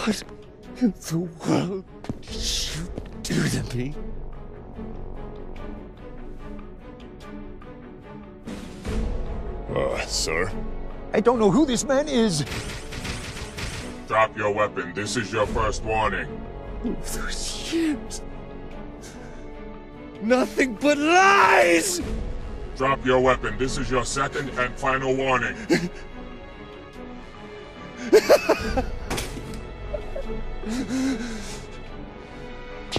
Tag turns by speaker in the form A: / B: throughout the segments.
A: What in the world did you do to me?
B: Sir?
C: I don't know who this man is.
B: Drop your weapon. This is your first warning.
A: Those years. Nothing but lies!
B: Drop your weapon. This is your second and final warning.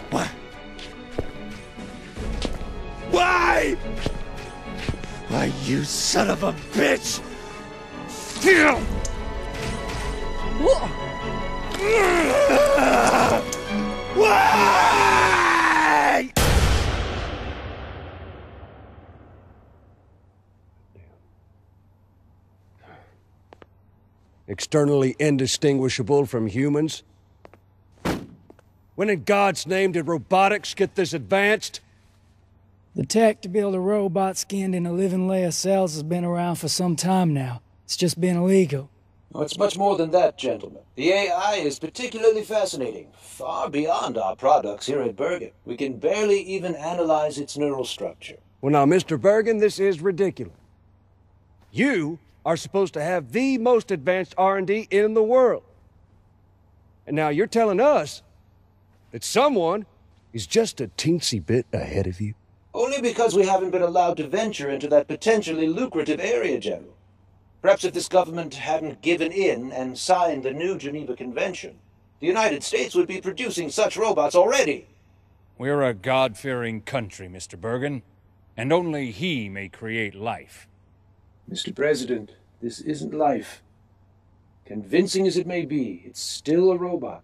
A: What? Why? Why, you son of a bitch! Why?
D: Externally indistinguishable from humans? When in God's name did robotics get this advanced?
E: The tech to build a robot skinned in a living layer cells has been around for some time now. It's just been illegal.
F: Oh, it's much more than that, gentlemen. The AI is particularly fascinating, far beyond our products here at Bergen. We can barely even analyze its neural structure.
D: Well now, Mr. Bergen, this is ridiculous. You are supposed to have the most advanced R&D in the world. And now you're telling us that someone is just a teensy bit ahead of you?
F: Only because we haven't been allowed to venture into that potentially lucrative area, General. Perhaps if this government hadn't given in and signed the new Geneva Convention, the United States would be producing such robots already.
G: We're a God-fearing country, Mr. Bergen, and only he may create life.
F: Mr. President, this isn't life. Convincing as it may be, it's still a robot.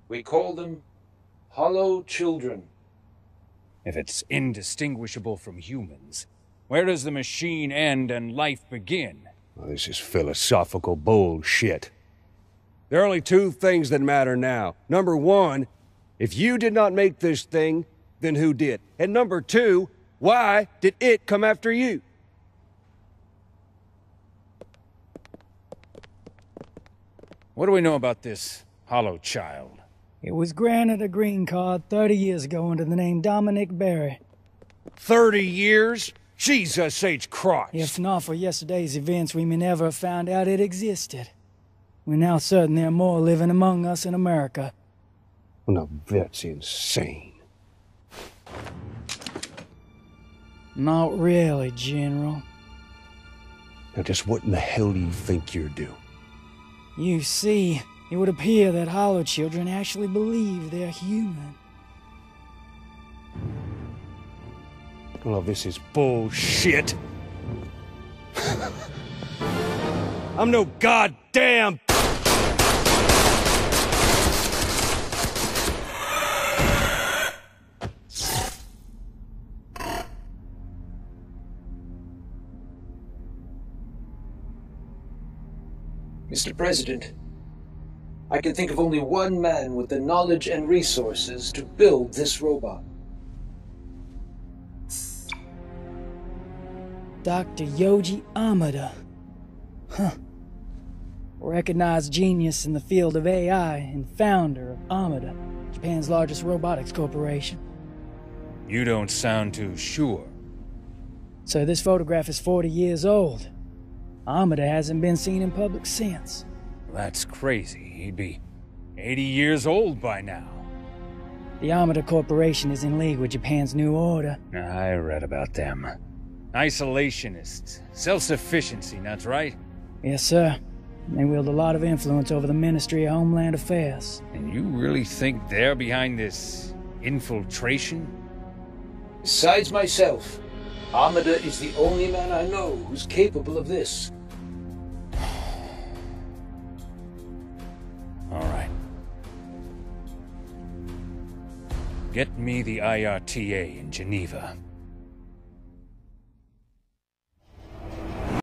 F: We call them hollow children.
G: If it's indistinguishable from humans, where does the machine end and life begin?
D: Well, this is philosophical bullshit. There are only two things that matter now. Number one, if you did not make this thing, then who did? And number two, why did it come after you?
G: What do we know about this hollow child?
E: It was granted a green card 30 years ago under the name Dominic Berry.
D: 30 years? Jesus H. Christ!
E: If not for yesterday's events, we may never have found out it existed. We're now certain there are more living among us in America.
D: Well, now that's insane.
E: Not really, General.
D: Now just what in the hell do you think you're doing?
E: You see, it would appear that hollow children actually believe they're human.
D: Well, this is bullshit. I'm no goddamn...
F: Mr. President, I can think of only one man with the knowledge and resources to build this robot.
E: Dr. Yoji Amada. Huh. Recognized genius in the field of AI and founder of Amada, Japan's largest robotics corporation.
G: You don't sound too sure.
E: So this photograph is 40 years old. Amada hasn't been seen in public since.
G: That's crazy. He'd be 80 years old by now.
E: The Amada Corporation is in league with Japan's New Order.
G: I read about them. Isolationists. Self-sufficiency, that's right?
E: Yes, sir. They wield a lot of influence over the Ministry of Homeland Affairs.
G: And you really think they're behind this infiltration?
F: Besides myself, Amada is the only man I know who's capable of this.
G: All right. Get me the IRTA in Geneva.